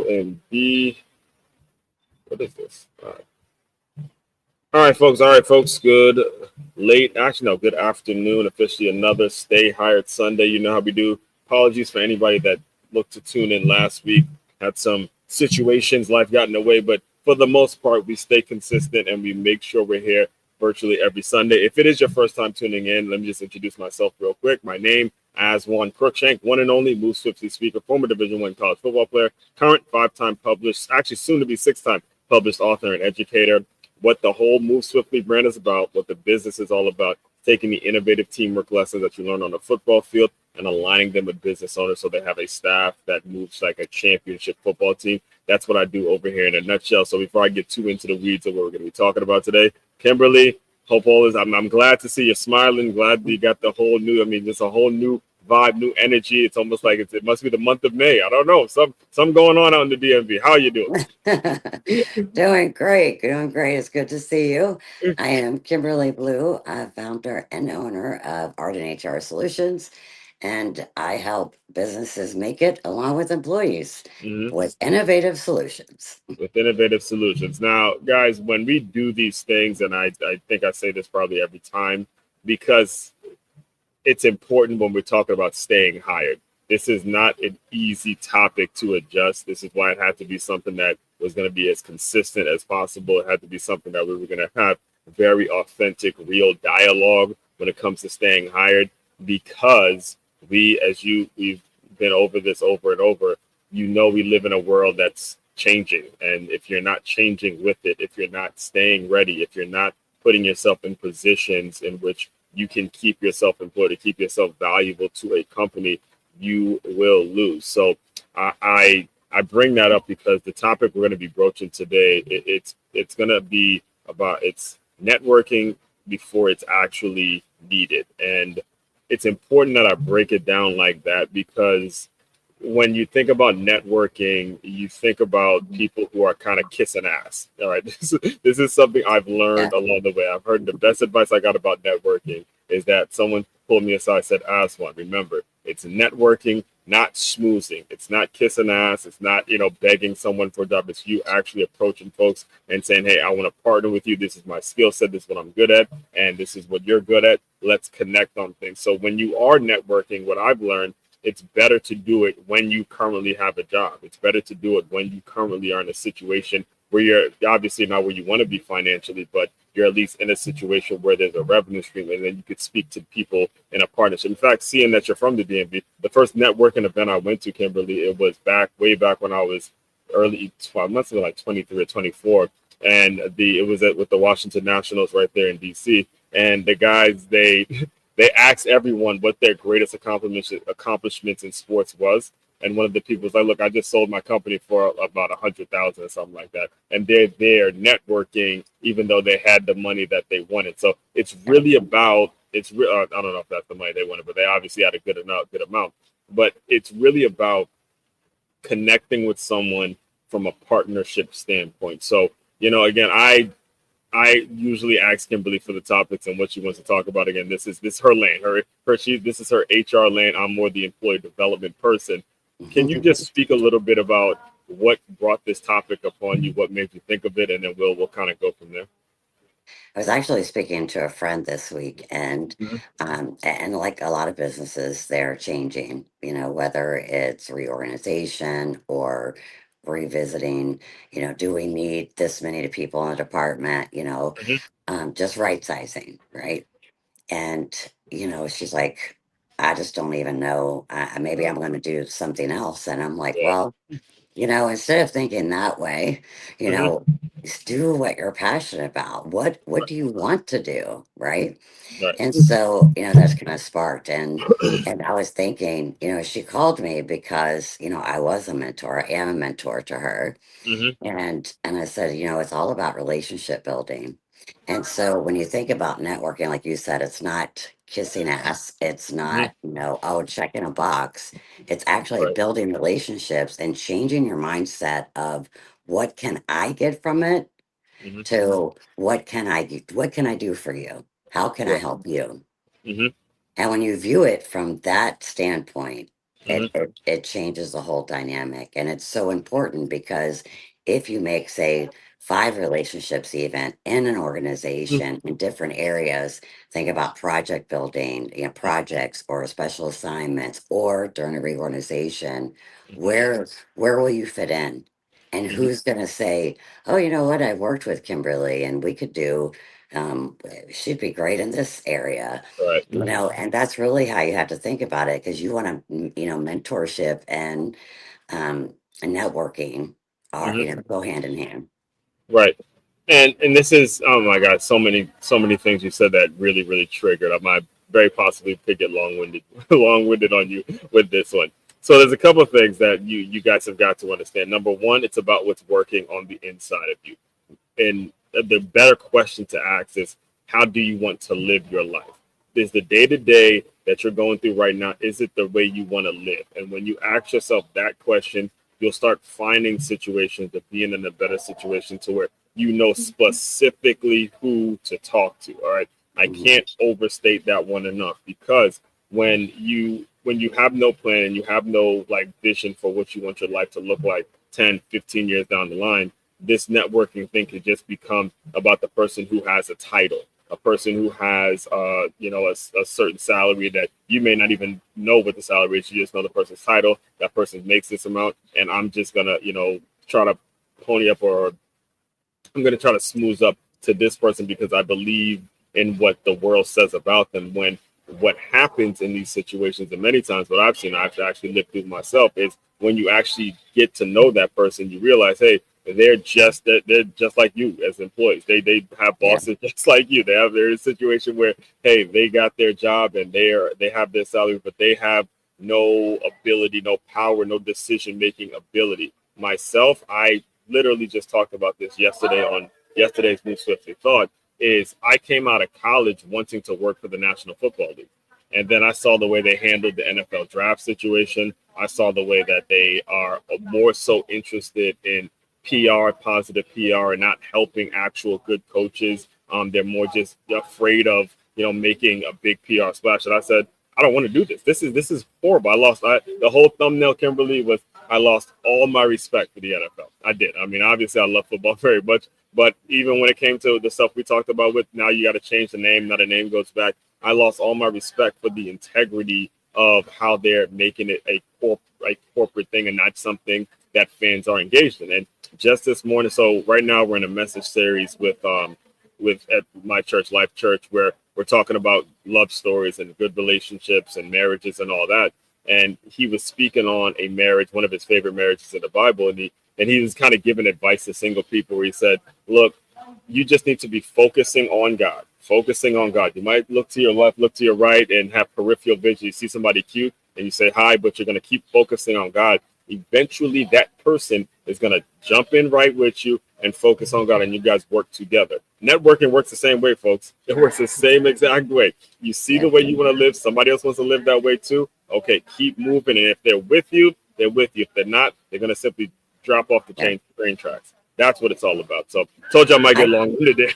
and B. What is this? All right, folks. All right, folks. Good late, actually, no, good afternoon. Officially another Stay Hired Sunday. You know how we do. Apologies for anybody that looked to tune in last week. Had some situations, life got in the way, but for the most part, we stay consistent and we make sure we're here virtually every Sunday. If it is your first time tuning in, let me just introduce myself real quick. My name, as one Crookshank, one and only Moose Swiftly speaker, former Division One college football player, current five-time published, actually soon to be six-time published author and educator. What the whole Move Swiftly brand is about, what the business is all about, taking the innovative teamwork lessons that you learn on the football field and aligning them with business owners so they have a staff that moves like a championship football team. That's what I do over here in a nutshell. So before I get too into the weeds of what we're going to be talking about today, Kimberly, hope all is. I'm glad to see you smiling. Glad that you got the whole new. I mean, just a whole new vibe, new energy. It's almost like it must be the month of May. I don't know. Some going on out in the DMV. How are you doing? Doing great, doing great. It's good to see you. I am Kimberly Blue, founder and owner of Art and HR Solutions, and I help businesses make it along with employees Mhm. with innovative solutions. With innovative solutions. Now, guys, when we do these things, and I think I say this probably every time, because it's important when we're talking about staying hired. This is not an easy topic to adjust. This is why it had to be something that was going to be as consistent as possible. It had to be something that we were going to have very authentic, real dialogue when it comes to staying hired, because we've been over this over and over. You know, we live in a world that's changing, and if you're not changing with it, if you're not staying ready, if you're not putting yourself in positions in which you can keep yourself employed, to keep yourself valuable to a company, you will lose. So I bring that up because the topic we're going to be broaching today, it's going to be about it's networking before it's actually needed. And it's important that I break it down like that, because when you think about networking, you think about people who are kind of kissing ass. All right. This is something I've Yeah. learned along the way. I've heard the best advice I got about networking is that someone pulled me aside and said, "Ask one. Remember, it's networking, not schmoozing. It's not kissing ass. It's not, begging someone for a job. It's you actually approaching folks and saying, hey, I want to partner with you. This is my skill set. This is what I'm good at. And this is what you're good at. Let's connect on things." So when you are networking, what I've learned, it's better to do it when you currently have a job. It's better to do it when you currently are in a situation where you're obviously not where you want to be financially, but you're at least in a situation where there's a revenue stream, and then you could speak to people in a partnership. In fact, seeing that you're from the DMV, the first networking event I went to, Kimberly, it was way back when I was early 12, must have been like 23 or 24. And it was with the Washington Nationals right there in DC. And the guys, they asked everyone what their greatest accomplishments in sports was. And one of the people was like, "Look, I just sold my company for about 100,000 or something like that." And they're there networking, even though they had the money that they wanted. So it's really about I don't know if that's the money they wanted, but they obviously had a good amount. But it's really about connecting with someone from a partnership standpoint. So again, I usually ask Kimberly for the topics and what she wants to talk about. Again, this is her lane. This is her HR lane. I'm more the employee development person. Can you just speak a little bit about what brought this topic upon you, what made you think of it, and then we'll kind of go from there. I was actually speaking to a friend this week, Mhm. and like a lot of businesses, they're changing. Whether it's reorganization or revisiting. Do we need this many people in a department? Mhm. Just right sizing, right? And she's like, I just don't even know. Maybe I'm going to do something else, and I'm like, Yeah. well, instead of thinking that way, you Hmm. know, just do what you're passionate about. What Right. do you want to do, right? Right. And so, that's kind of sparked. And I was thinking, she called me because, I was a mentor. I am a mentor to her. Hmm. And I said, it's all about relationship building. And so when you think about networking, like you said, it's not kissing ass. It's Hmm. not, oh, checking a box. It's actually Right. building relationships and changing your mindset of what can I get from it Hmm. to what can I do for you? How can I Yeah. help you? Hmm. And when you view it from that standpoint, Hmm. it changes the whole dynamic. And it's so important because if you make, say, 5 relationships even in an organization in different areas, think about project building, projects or special assignments or during a reorganization, Hmm. where will you fit in? And Hmm. who's going to say, oh, you know what, I worked with Kimberly and we could do, um, she'd be great in this area, Right. and that's really how you have to think about it, because you want to, mentorship um and networking are, Hmm. go hand in hand. Right. And this is, oh my God, so many things you said that really triggered. I might very possibly could get long-winded long-winded on you with this one. So there's a couple of things that you guys have got to understand. Number one, it's about what's working on the inside of you. And the better question to ask is, how do you want to live your life? Is the day to day that you're going through right now, is it the way you want to live? And when you ask yourself that question, you'll start finding situations of being in a better situation to where you know specifically who to talk to. All right. I Mhm. can't overstate that one enough, because when you have no plan and you have no like vision for what you want your life to look like 10, 15 years down the line, this networking thing could just become about the person who has a title, a person who has, a certain salary that you may not even know what the salary is. You just know the person's title. That person makes this amount, and I'm just gonna, try to pony up, or I'm going to try to smooth up to this person because I believe in what the world says about them. When what happens in these situations, and many times what I've seen, I've actually lived through myself, is when you actually get to know that person, you realize, hey, they're just like you as employees. They have Yeah. bosses just like you. They're in a situation where, hey, they got their job and they have their salary, but they have no ability, no power, no decision making ability. Myself, I literally just talked about this yesterday on yesterday's Move Swiftly Thought. Is I came out of college wanting to work for the National Football League. And then I saw the way they handled the NFL draft situation. I saw the way that they are more so interested in PR, positive PR, and not helping actual good coaches. They're more just afraid of making a big PR splash. And I said, I don't want to do this. This is horrible. The whole thumbnail, Kimberly, was I lost all my respect for the NFL. I did. I mean, obviously, I love football very much, but even when it came to the stuff we talked about with now you got to change the name, now the name goes back, I lost all my respect for the integrity of how they're making it a corporate thing and not something that fans are engaged in. And just this morning, so right now we're in a message series with at my church, Life Church, where we're talking about love stories and good relationships and marriages and all that. And he was speaking on a marriage, one of his favorite marriages in the Bible, and he was kind of giving advice to single people where he said, look, you just need to be focusing on God. Focusing on God. You might look to your left, look to your right, and have peripheral vision. You see somebody cute and you say hi, but you're going to keep focusing on God. Eventually, that person is going to jump in right with you and focus on God, and you guys work together. Networking works the same way, folks. It works the same exact way. You see the Yeah. way you want to live, somebody else wants to live that way too. Okay, keep moving. And if they're with you, they're with you. If they're not, they're going to simply drop off the Yeah. train tracks. That's what it's all about. So, told you I might get I, long winded there.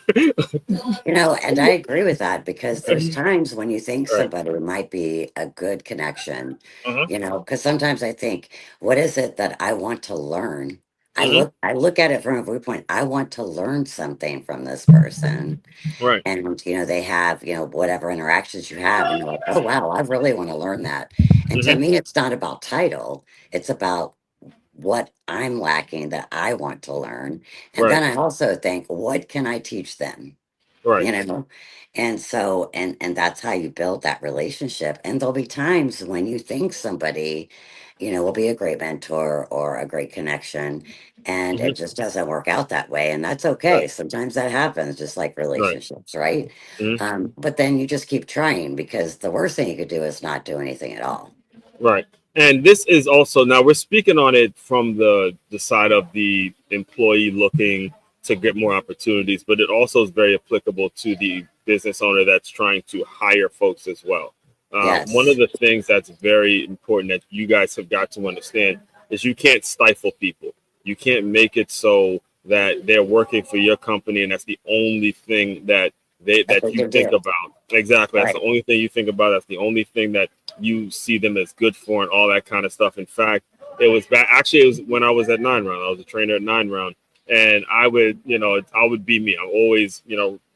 and I agree with that, because there's Mhm. times when you think Right. somebody might be a good connection, Uh-huh. because sometimes I think, what is it that I want to learn? Hmm. I look at it from a viewpoint, I want to learn something from this person. Right. And they have, whatever interactions you have, and you're like, oh wow, I really want to learn that. And to Hmm. me, it's not about title, it's about what I'm lacking that I want to learn. And Right. then I also think, what can I teach them? Right. you know and so, and that's how you build that relationship. And there'll be times when you think somebody, will be a great mentor or a great connection, and Hmm. it just doesn't work out that way, and that's Right. okay. Sometimes that happens, just like Right. relationships, right? Hmm. But then you just keep trying, because the worst thing you could do is not do anything at all. Right. And this is also, now we're speaking on it from the side of the employee looking to get more opportunities, but it also is very applicable to the business owner that's trying to hire folks as well. One of Yes. the things that's very important that you guys have got to understand is you can't stifle people. You can't make it so that they're working for your company and that's the only thing that I that think you they think do. about. Exactly. That's the Right. only thing you think about. That's the only thing that you see them as good for and all that kind of stuff. In fact, it was back. Actually, it was when I was at 9 round. I was a trainer at 9 round, and I would be me. I'm always,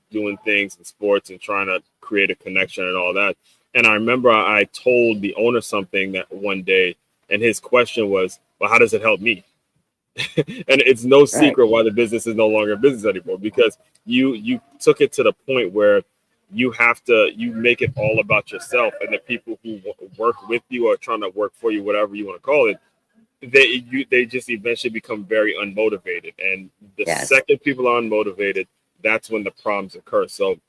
doing things in sports and trying to create a connection and all that. And I remember I told the owner something that one day, and his question was, "Well, how does it help me?" And it's no Right. secret why the business is no longer a business anymore, because you took it to the point where you make it all about yourself, and the people who work with you or trying to work for you, whatever you want to call it, they just eventually become very unmotivated, and the Yes. second people are unmotivated, that's when the problems occur. So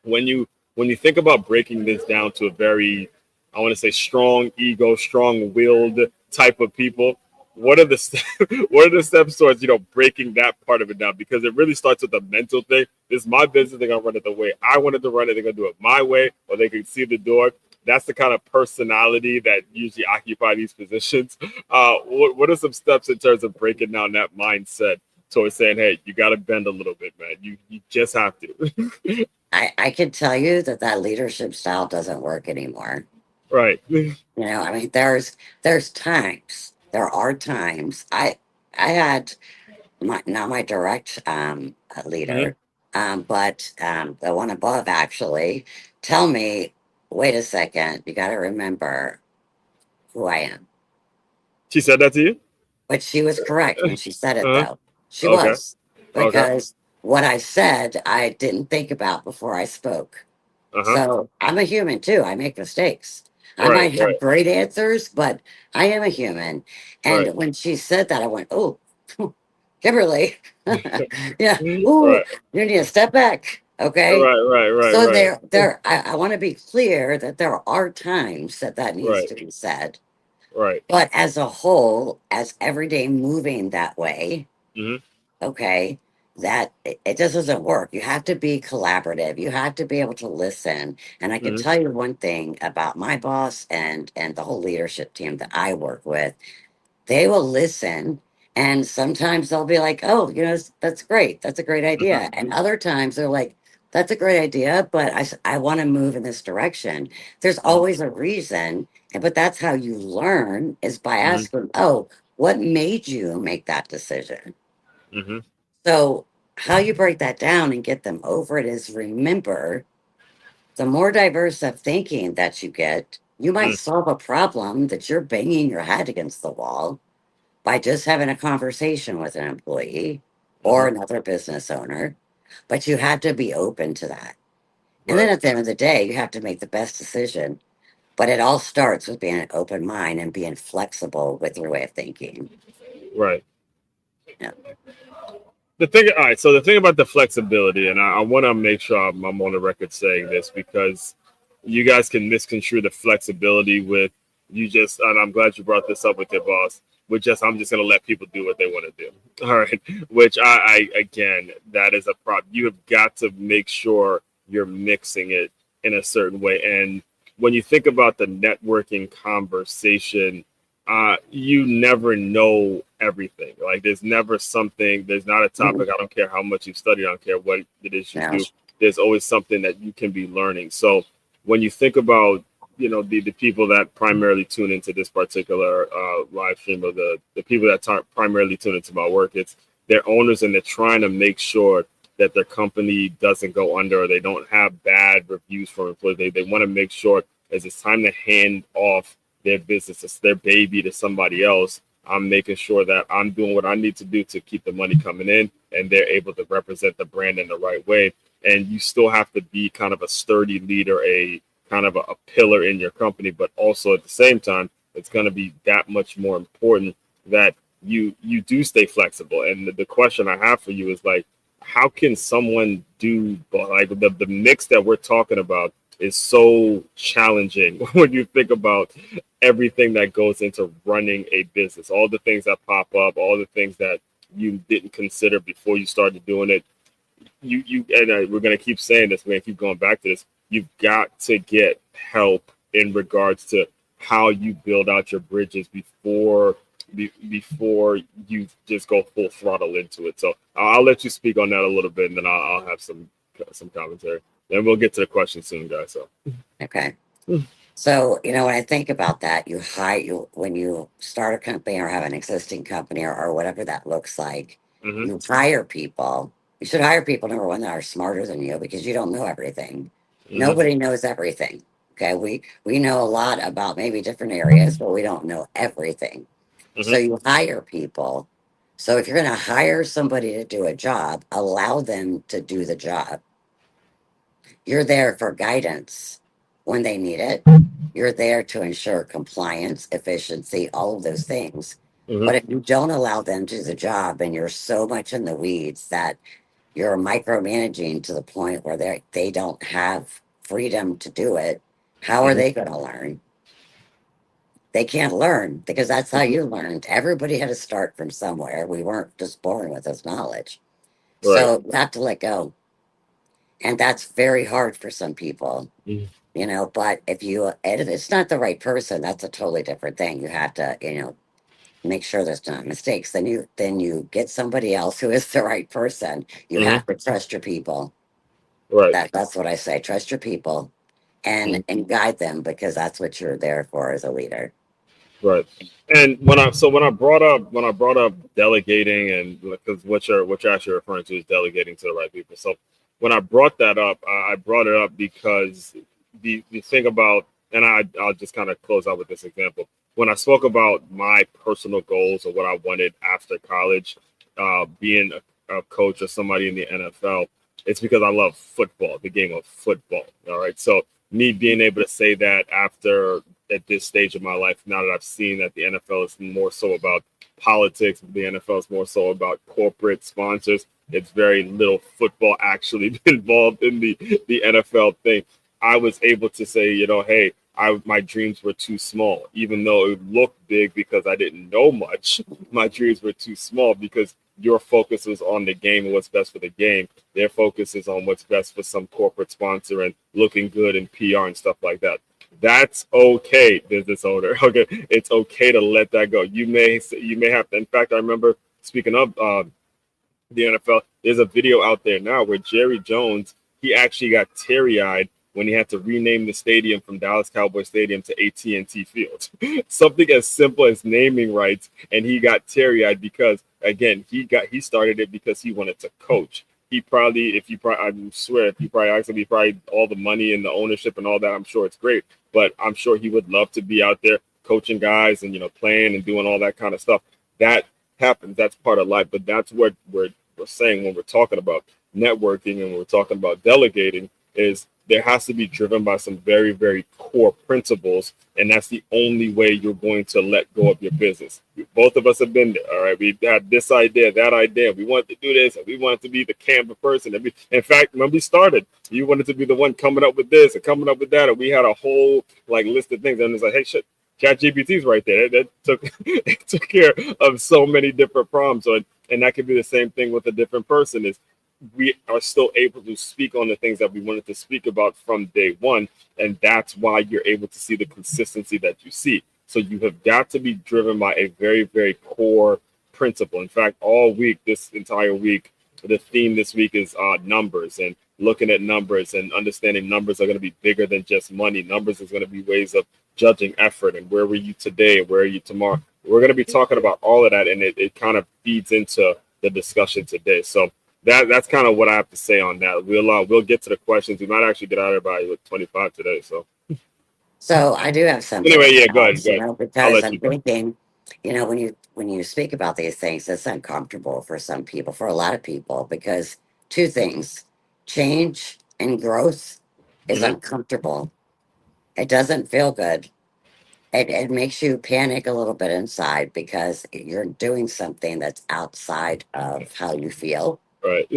when you think about breaking this down to a very, I want to say, strong ego, strong willed type of people, what are the what are the steps towards breaking that part of it down? Because it really starts with the mental thing. This is my business. They're gonna run it the way I wanted to run it. They're gonna do it my way, or they can see the door. That's the kind of personality that usually occupy these positions. What are some steps in terms of breaking down that mindset towards saying, hey, you got to bend a little bit, man. You just have to. I can tell you that that leadership style doesn't work anymore. Right. I mean, there's times, there are times. I had my not my direct Hmm. leader, but the one above actually tell me, wait a second, you got to remember who I am. She said that to you? But she was correct when she said it, Uh-huh. though. She Okay. was, Okay. because what I said, I didn't think about before I spoke. Uh-huh. So I'm a human too. I make mistakes. I Right. might have Right. great answers, but I am a human. And Right. when she said that, I went, oh, Kimberly, yeah, ooh, Right. you need to step back. Okay. Right. Right. Right. So Right. I want to be clear that there are times that that needs Right. to be said. Right. But as a whole, as everyday moving that way, Hmm. okay, that it just doesn't work. You have to be collaborative. You have to be able to listen. And I can Hmm. tell you one thing about my boss and the whole leadership team that I work with. They will listen, and sometimes they'll be like, "Oh, that's great. That's a great Hmm. idea." And other times they're like, "That's a great idea, but I want to move in this direction." There's Hmm. always a reason, but that's how you learn, is by Hmm. asking, "Oh, what made you make that decision?" Hmm. So, how you break that down and get them over it is, remember, the more diverse of thinking that you get, you might solve a problem that you're banging your head against the wall by just having a conversation with an employee or Hmm. another business owner. But you have to be open to that. And then Right. at the end of the day, you have to make the best decision. But it all starts with being an open mind and being flexible with your way of thinking. Right. Yeah. All right. So the thing about the flexibility, and I want to make sure I'm on the record saying this, because you guys can misconstrue the flexibility with and I'm glad you brought this up with your boss. With just, I'm just going to let people do what they want to do. All right. Which again, that is a problem. You have got to make sure you're mixing it in a certain way. And when you think about the networking conversation, you never know everything. Like there's not a Mhm. topic. I don't care how much you've studied. I don't care what it is you Yeah. do. There's always something that you can be learning. So when you think about, the people that primarily tune into this particular live stream, or the people that primarily tune into my work, it's their owners, and they're trying to make sure that their company doesn't go under, or they don't have bad reviews from employees. They want to make sure, as it's time to hand off their business, it's their baby, to somebody else, I'm making sure that I'm doing what I need to do to keep the money coming in, and they're able to represent the brand in the right way. And you still have to be kind of a sturdy leader, a kind of a pillar in your company, but also at the same time, it's going to be that much more important that you do stay flexible. And the question I have for you is, like, how can someone do, like, the mix that we're talking about is so challenging when you think about everything that goes into running a business, all the things that pop up, all the things that you didn't consider before you started doing it. We're going to keep saying this. We're going to keep going back to this. You've got to get help in regards to how you build out your bridges before you just go full throttle into it. So I'll let you speak on that a little bit, and then I'll have some commentary. Then we'll get to the question soon, guys. So Okay. So, when I think about that, when you start a company or have an existing company, or whatever that looks like, Mm-hmm. you hire people. You should hire people, number one, that are smarter than you, because you don't know everything. Mm-hmm. Nobody knows everything. Okay. We know a lot about maybe different areas, but we don't know everything. So Mm-hmm. you hire people. So if you're going to hire somebody to do a job, allow them to do the job. You're there for guidance when they need it. You're there to ensure compliance, efficiency, all of those things. Mm-hmm. But if you don't allow them to do the job, and you're so much in the weeds that you're micromanaging to the point where they don't have freedom to do it, how are Mm-hmm. they going to learn? They can't learn, because that's how Mm-hmm. you learned. Everybody had to start from somewhere. We weren't just born with this knowledge. Right. So you have to let go. And that's very hard for some people, but if it's not the right person, that's a totally different thing. You have to, make sure there's not mistakes. Then you get somebody else who is the right person. You Mm-hmm. have to trust your people. Right. That's what I say. Trust your people, Mm-hmm. and guide them, because that's what you're there for as a leader. Right. And when I brought up delegating, and because what you're actually referring to is delegating to the right people. So when I brought that up, I brought it up because the thing about, and I'll just kind of close out with this example. When I spoke about my personal goals or what I wanted after college, being a coach or somebody in the NFL, it's because I love football, the game of football. All right. So me being able to say that after, at this stage of my life, now that I've seen that the NFL is more so about politics, the NFL is more so about corporate sponsors. It's very little football actually involved in the NFL thing. I was able to say, hey, my dreams were too small, even though it looked big because I didn't know much. My dreams were too small because your focus was on the game and what's best for the game. Their focus is on what's best for some corporate sponsor and looking good in PR and stuff like that. That's okay, business owner. Okay, it's okay to let that go. You may have to. In fact, I remember, speaking of the NFL, there's a video out there now where Jerry Jones, he actually got teary-eyed when he had to rename the stadium from Dallas Cowboy Stadium to AT&T Field. Something as simple as naming rights, and he got teary-eyed because, again, he started it because he wanted to coach. He probably, I swear, if you probably asked him, he probably, all the money and the ownership and all that, I'm sure it's great, but I'm sure he would love to be out there coaching guys and playing and doing all that kind of stuff. That happens. That's part of life. But that's what we're saying when we're talking about networking and we're talking about delegating, is there has to be driven by some very, very core principles. And that's the only way you're going to let go of your business. Both of us have been there. All right. We had this idea, that idea. We wanted to do this, and we wanted to be the Canva person. In fact, when we started, you wanted to be the one coming up with this and coming up with that. And we had a whole list of things. And it's like, hey, shit, ChatGPT's right there. That took it took care of so many different problems. So, and that could be the same thing with a different person. Is we are still able to speak on the things that we wanted to speak about from day one, and that's why you're able to see the consistency that you see. So you have got to be driven by a very, very core principle. In fact, all week, this entire week, the theme this week is numbers, and looking at numbers and understanding numbers are going to be bigger than just money. Numbers is going to be ways of judging effort, and where were you today and where are you tomorrow. We're going to be talking about all of that, and it kind of feeds into the discussion today. So that's kind of what I have to say on that. We'll get to the questions. We might actually get out of by 25 today. So So I do have something anyway, in yeah, the go ahead, house, go ahead. I'll because let you I'm go. thinking, when you speak about these things, it's uncomfortable for some people, for a lot of people, because two things: change and growth is Hmm. uncomfortable. It doesn't feel good. It makes you panic a little bit inside, because you're doing something that's outside of how you feel. Right.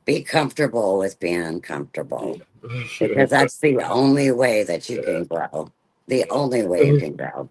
Be comfortable with being uncomfortable, because That's right. that's the only way that you Yeah. can grow. The only way you can grow.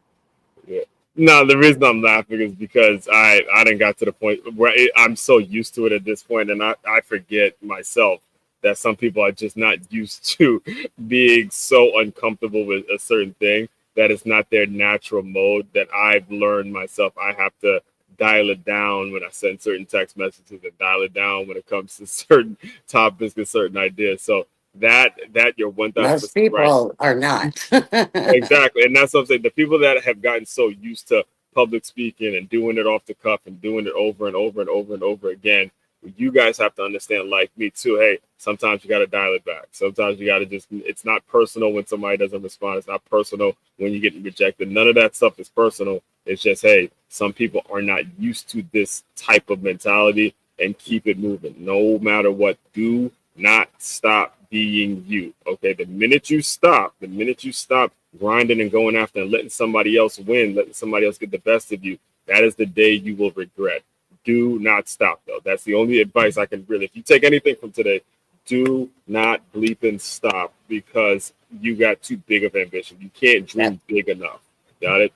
Yeah. No, the reason I'm laughing is because I didn't got to the point where I'm so used to it at this point, and I forget myself that some people are just not used to being so uncomfortable with a certain thing that it's not their natural mode. That I've learned myself, I have to dial it down when I send certain text messages, and dial it down when it comes to certain topics and certain ideas. So that you're 1000% Most right. people are not. Exactly. And that's what I'm saying. The people that have gotten so used to public speaking and doing it off the cuff and doing it over and over and over and over again, you guys have to understand, like me too. Hey, sometimes you got to dial it back. Sometimes you got to just, it's not personal when somebody doesn't respond. It's not personal when you get rejected. None of that stuff is personal. It's just, hey, some people are not used to this type of mentality, and keep it moving. No matter what, do not stop being you. Okay. The minute you stop grinding and going after and letting somebody else win, letting somebody else get the best of you, that is the day you will regret. Do not stop, though. That's the only advice I can really, if you take anything from today, do not bleep and stop, because you got too big of ambition. You can't Yep. dream big enough. Got it?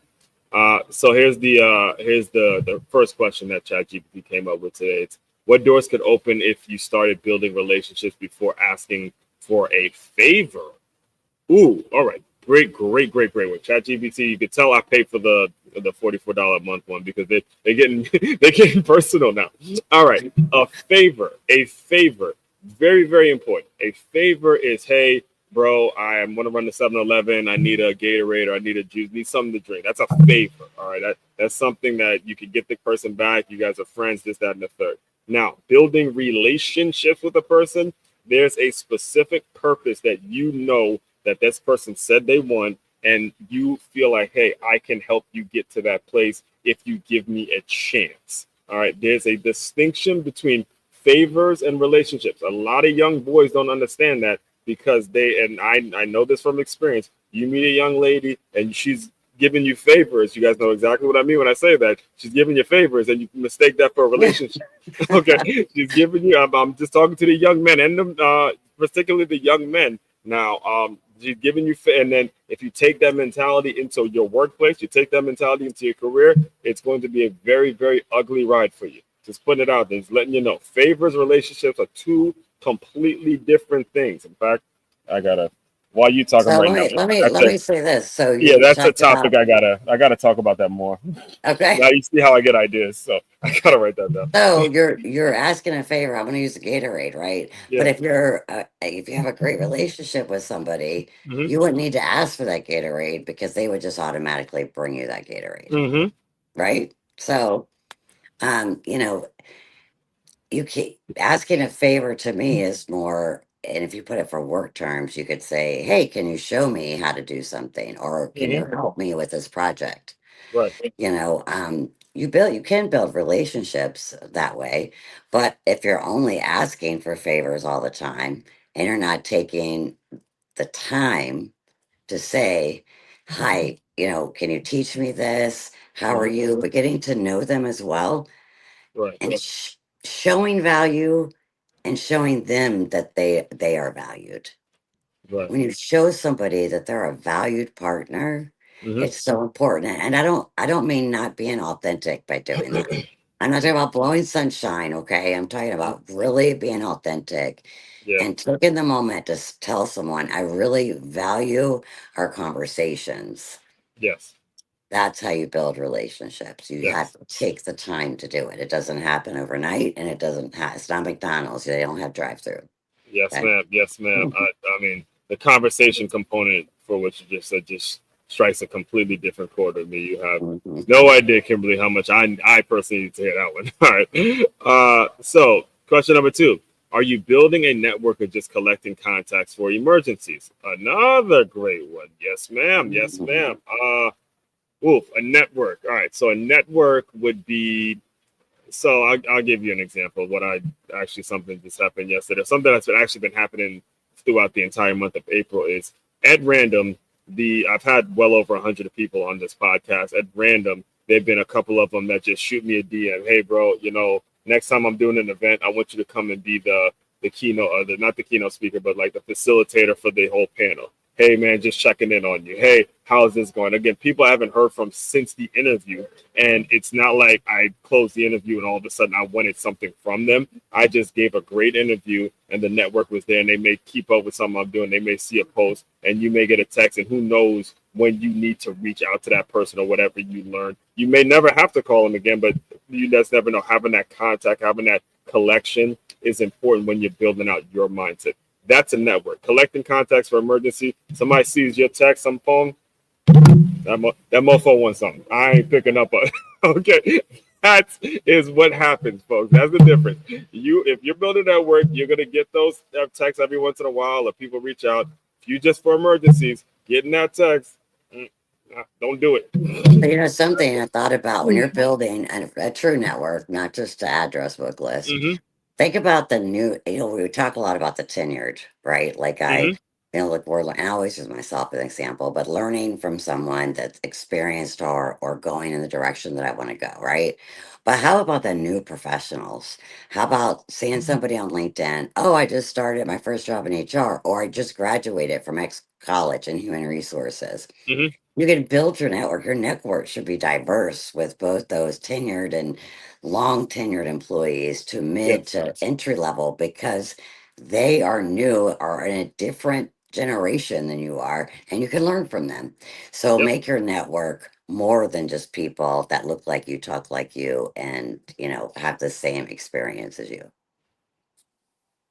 So here's the first question that ChatGPT came up with today. It's, what doors could open if you started building relationships before asking for a favor? Ooh, all right. Great one. ChatGPT, you could tell I paid for the $44 a month one, because they're getting they're getting personal now. All right. A favor. Very important. A favor is, hey, bro, I want to run the 7-Eleven. I need a Gatorade, or I need a juice, need something to drink. That's a favor. All right. That's something that you can get the person back. You guys are friends, this, that, and the third. Now, building relationships with a person, there's a specific purpose that you know that this person said they want, and you feel like, hey, I can help you get to that place if you give me a chance. All right, there's a distinction between favors and relationships. A lot of young boys don't understand that, because and I know this from experience. You meet a young lady and she's giving you favors. You guys know exactly what I mean when I say that. She's giving you favors, and you mistake that for a relationship. Okay, she's giving you. I'm just talking to the young men, and particularly the young men. Now, she's giving you, and then if you take that mentality into your workplace, you take that mentality into your career, it's going to be a very ugly ride for you. Just putting it out there, just letting you know. Favors, relationships are two completely different things. In fact, I gotta. While you talking So right let now, me let me that's let a me say this. So yeah, you that's a talked topic about, I gotta talk about that more. okay. Now you see how I get ideas, so I gotta write that down. So you're asking a favor. I'm going to use the Gatorade, right? But Yeah. if you have a great relationship with somebody, Hmm. you wouldn't need to ask for that Gatorade because they would just automatically bring you that Gatorade, Hmm. right? So, you know, you keep asking a favor to me is more, and if you put it for work terms, you could say, "Hey, can you show me how to do something, or can you Hmm. help me with this project?" Right. You can build relationships that way, but if you're only asking for favors all the time and you're not taking the time to say, "Hi, can you teach me this? How are Hmm. you?" But getting to know them as well, Right. and showing value and showing them that they are valued. Right. When you show somebody that they're a valued partner, Hmm. it's so important. And I don't mean not being authentic by doing that. I'm not talking about blowing sunshine, okay? I'm talking about really being authentic Yeah. and taking the moment to tell someone, I really value our conversations. Yes. That's how you build relationships. You have Yes. to take the time to do it. It doesn't happen overnight, and it's not McDonald's. They don't have drive through. Yes, Okay. ma'am. Yes, ma'am. I mean, the conversation component for what you just said just strikes a completely different chord with me. You have Mhm. no idea, Kimberly, how much I personally need to hear that one. All right. So question number two. Are you building a network or just collecting contacts for emergencies? Another great one. Yes, ma'am. Yes, ma'am. A network. All right. So a network would be, so I'll give you an example of what I actually, something just happened yesterday. Something that's actually been happening throughout the entire month of April is, at random, I've had well over 100 people on this podcast. At random, there've been a couple of them that just shoot me a DM. Hey, bro, next time I'm doing an event, I want you to come and be the keynote, not the keynote speaker, but like the facilitator for the whole panel. Hey, man, just checking in on you. Hey, how's this going? Again, people I haven't heard from since the interview, and it's not like I closed the interview and all of a sudden I wanted something from them. I just gave a great interview, and the network was there, and they may keep up with something I'm doing. They may see a post, and you may get a text, and who knows when you need to reach out to that person or whatever you learn. You may never have to call them again, but you just never know. Having that contact, having that collection is important when you're building out your mindset. That's a network. Collecting contacts for emergency. Somebody sees your text, some phone, that mofo wants something. I ain't picking up on. Okay, that is what happens, folks. That's the difference. If you're building that work, you're gonna get those texts every once in a while, or people reach out. If you just for emergencies, getting that text, don't do it. But something I thought about when you're building a true network, not just an address book list. Mm-hmm. Think about the new, we talk a lot about the tenured, right? Like Mm-hmm. look, and I always use myself as an example, but learning from someone that's experienced or going in the direction that I want to go, right? But how about the new professionals? How about seeing somebody on LinkedIn? Oh, I just started my first job in HR, or I just graduated from X college in human resources. Mm-hmm. You can build your network. Your network should be diverse with both those tenured and long tenured employees to mid Yes. to entry level because they are new or in a different generation than you are, and you can learn from them. So Yep. make your network more than just people that look like you, talk like you, and have the same experience as you.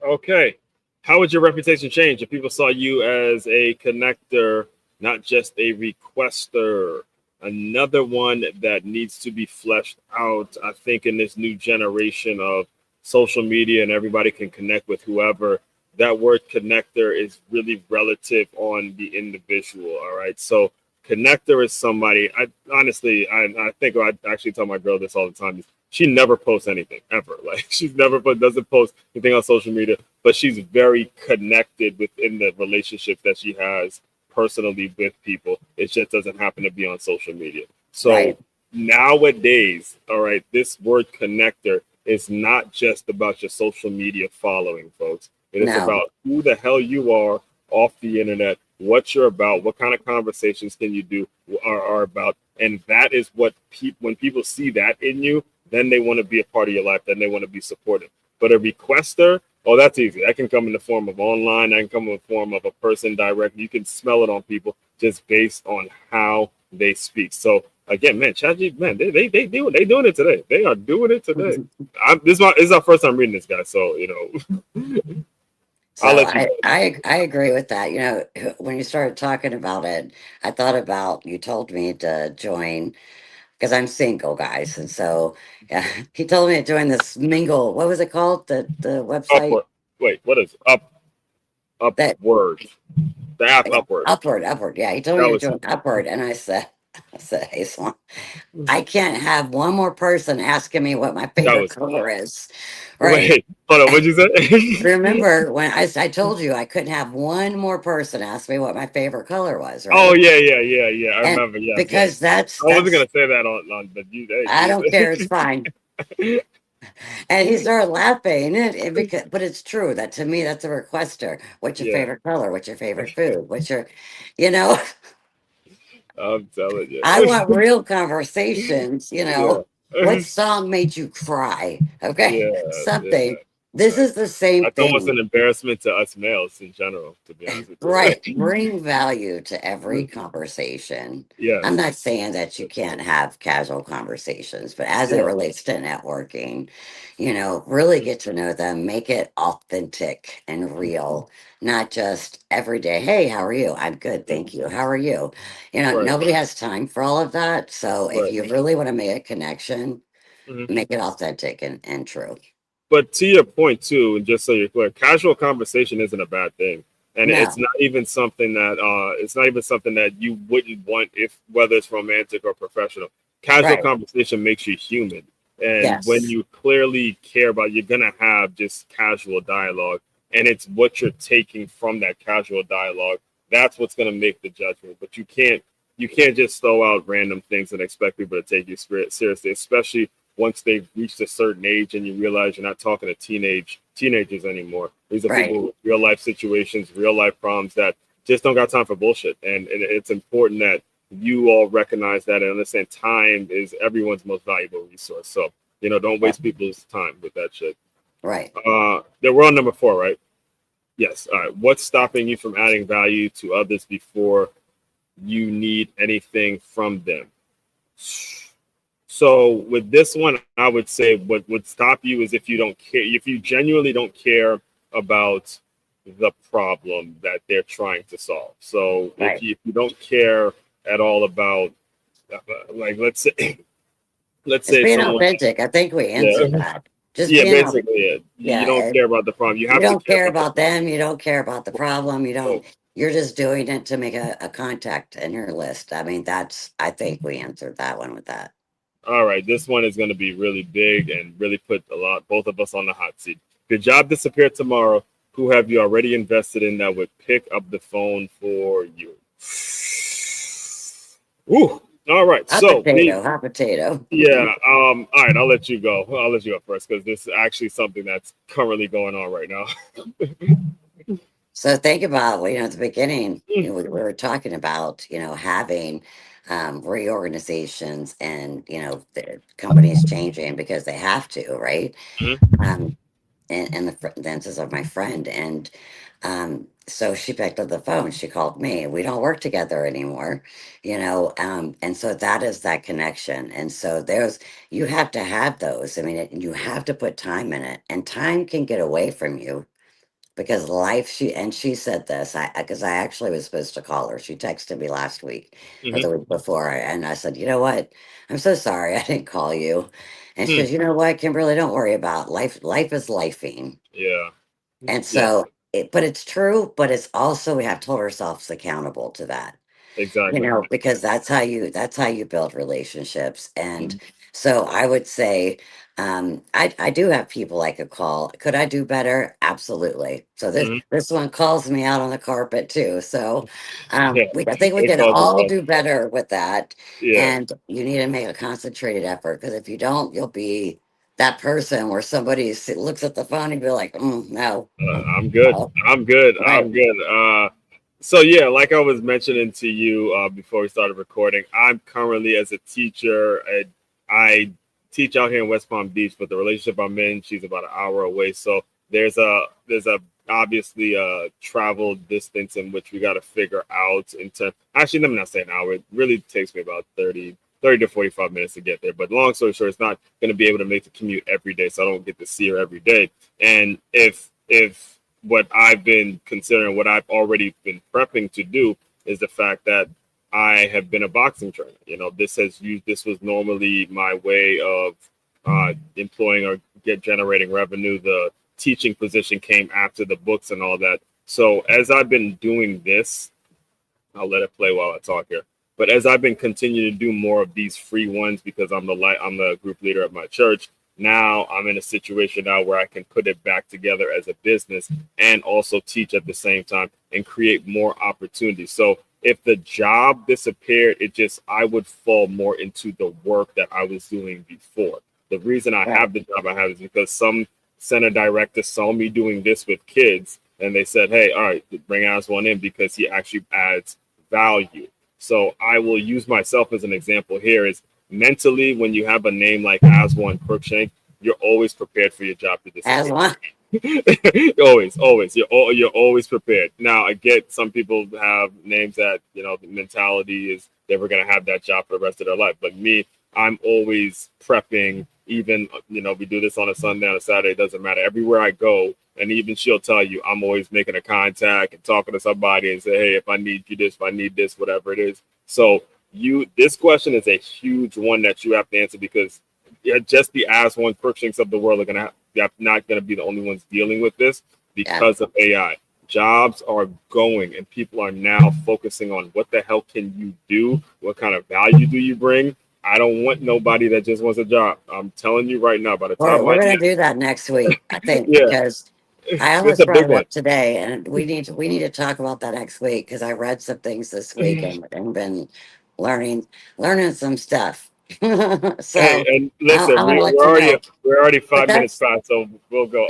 Okay. How would your reputation change if people saw you as a connector, not just a requester? Another one that needs to be fleshed out, I think, in this new generation of social media and everybody can connect with whoever. That word connector is really relative on the individual. All right. So, connector is somebody, I honestly, I think I actually tell my girl this all the time. She never posts anything ever. Like, she's never doesn't post anything on social media, but she's very connected within the relationship that she has personally with people. It just doesn't happen to be on social media. So Right. nowadays, all right, this word connector is not just about your social media following, folks. It is No. about who the hell you are off the internet, what you're about, what kind of conversations can you do are about. And that is what when people see that in you, then they want to be a part of your life, then they want to be supportive. But a requester, oh, that's easy. That can come in the form of online, that can come in the form of a person directly. You can smell it on people just based on how they speak. So again, man, ChatGPT, man, they doing it today. They are doing it today. This is our first time reading this guy, so I'll So let you I agree with that. When you started talking about it, I thought about you told me to join because I'm single, guys, and so yeah, he told me to join this mingle. What was it called? The website upward. Wait, what is that upward? The app upward. Upward. Yeah, he told me That to was join Upward, and I said, hey, Swan, I can't have one more person asking me what my that favorite was color is, right? wait, hold on, what'd you say? Remember when I told you I couldn't have one more person ask me what my favorite color was, Oh right? yeah. I And remember. Yes, because yes. that's I wasn't that's gonna say that on but you hey, I don't care, it's fine. And he started laughing, but it's true that to me that's a requester. What's your yeah, favorite color? What's your favorite food? you know, I'm telling I you. want real conversations. Yeah. What song made you cry? Okay, Yeah. something. This Right. is the same That's almost thing. an embarrassment to us males in general, to be honest with Right. you. Bring value to every conversation. I'm Yes. not saying that you can't have casual conversations, but as it Yeah. relates to networking, really get to know them, make it authentic and real, not just every day. Hey, how are you? I'm good. Thank you. How are you? Right. Nobody has time for all of that. So if Right. you really want to make a connection, Mhm. make it authentic and true. But to your point too, and just so you're clear, casual conversation isn't a bad thing, and No. it's not even something that you wouldn't want if whether it's romantic or professional. Casual Right. conversation makes you human, and when Yes. you clearly care about, you're gonna have just casual dialogue, and it's what you're taking from that casual dialogue. That's what's gonna make the judgment. But you can't just throw out random things and expect people to take you seriously, especially once they've reached a certain age and you realize you're not talking to teenagers anymore. These are Right. people with real life situations, real life problems that just don't got time for bullshit. And it's important that you all recognize that and understand time is everyone's most valuable resource. So, don't Right. waste people's time with that shit. Right. We're on number 4, right? Yes. All right. What's stopping you from adding value to others before you need anything from them? So with this one, I would say what would stop you is if you don't care, if you genuinely don't care about the problem that they're trying to solve. So Right. if you don't care at all about, like, let's It's say being someone, authentic. I think we answered yeah, that. Just yeah, being, basically, you don't yeah. care about the problem. You You have to don't care care about the about them. You don't care about the problem. You problem. don't, you're just doing it to make a contact in your list. I mean, I think we answered that one with that. All right, this one is going to be really big and really put both of us on the hot seat. If your job disappeared tomorrow, who have you already invested in that would pick up the phone for you? Ooh, all right. Hot So me, potato, hot potato. yeah. All right, I'll let you go. I'll let you go first because this is actually something that's currently going on right now. So think about, at the beginning, we were talking about, having reorganizations and, the companies changing because they have to, right? Mhm, Um, and the dances of my friend. And so she picked up the phone. She called me. We don't work together anymore, and so that is that connection. And so you have to have those. I mean, you have to put time in it, and time can get away from you because life she said this because I actually was supposed to call her. She texted me last week or mhm, the week before, and I said, you know what, I'm so sorry I didn't call you. And she hmm. goes, you know what, Kimberly, don't worry about life is lifing. Yeah, And yeah, so but it's true, but it's also we have to hold ourselves accountable to that, exactly. because that's how you build relationships. And Mhm, so I would say, I do have people I could call. Could I do better? Absolutely. So this mhm. this one calls me out on the carpet too. So Yeah, I think we it can causes all us. do better with that. Yeah, And you need to make a concentrated effort, because if you don't, you'll be that person where somebody looks at the phone and be like, no. I'm good. Oh, I'm good. right. I'm good. So yeah, like I was mentioning to you before we started recording, I'm currently as a teacher. I teach out here in West Palm Beach, but the relationship I'm in, she's about an hour away. So there's a obviously a travel distance in which we got to figure out. Into actually, let me not say an hour. It really takes me about 30 to 45 minutes to get there. But long story short, it's not going to be able to make the commute every day, so I don't get to see her every day. And if what I've been considering, what I've already been prepping to do, is the fact that I have been a boxing trainer. This was normally my way of employing or get generating revenue. The teaching position came after the books and all that. So as I've been doing this, I'll let it play while I talk here. But as I've been continuing to do more of these free ones because I'm the group leader at my church. Now I'm in a situation now where I can put it back together as a business and also teach at the same time and create more opportunities. So if the job disappeared, I would fall more into the work that I was doing before. The reason I Right. have the job I have is because some center director saw me doing this with kids and they said, "Hey, all right, bring Aswan in because he actually adds value." So I will use myself as an example here is mentally when you have a name like Aswan Crookshank, you're always prepared for your job to As disappear. one. Always. You're always prepared. Now I get some people have names that the mentality is they were gonna have that job for the rest of their life. But me, I'm always prepping. Even we do this on a Sunday, on a Saturday. It doesn't matter. Everywhere I go, and even she'll tell you, I'm always making a contact and talking to somebody and say, hey, if I need you this, if I need this, whatever it is. So this question is a huge one that you have to answer because just the ass one crookshanks of the world are they're not gonna be the only ones dealing with this Yeah. because of AI. Jobs are going and people are now focusing on what the hell can you do? What kind of value do you bring? I don't want nobody that just wants a job. I'm telling you right now, by the We're, time we're my gonna do that next week, I think, yeah, because I it's almost a brought big it one. up today, and we need to talk about that next week, because I read some things this week and been learning learning some stuff. Hey, So and I listen, want to let we're you already know. we're already But 5 minutes that's past, so we'll go.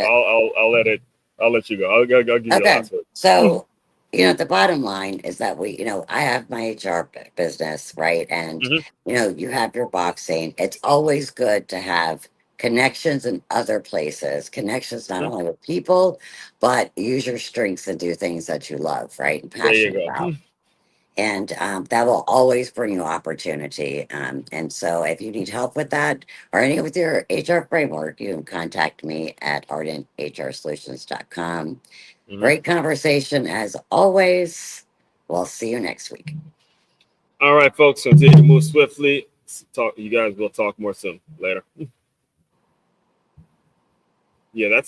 I'll let you go. I'll give you the okay. last word. So, the bottom line is that I have my HR business, right? And, Hmm. you have your boxing. It's always good to have connections in other places, connections not Hmm. only with people, but use your strengths and do things that you love, right? And There you passionate go. about. And that will always bring you opportunity. And so if you need help with that or any with your HR framework, you can contact me at ardentHRsolutions.com. Great conversation as always. We'll see you next week. All right, folks. Continue to move swiftly. Talk. You guys will talk more soon. Later. Yeah, that's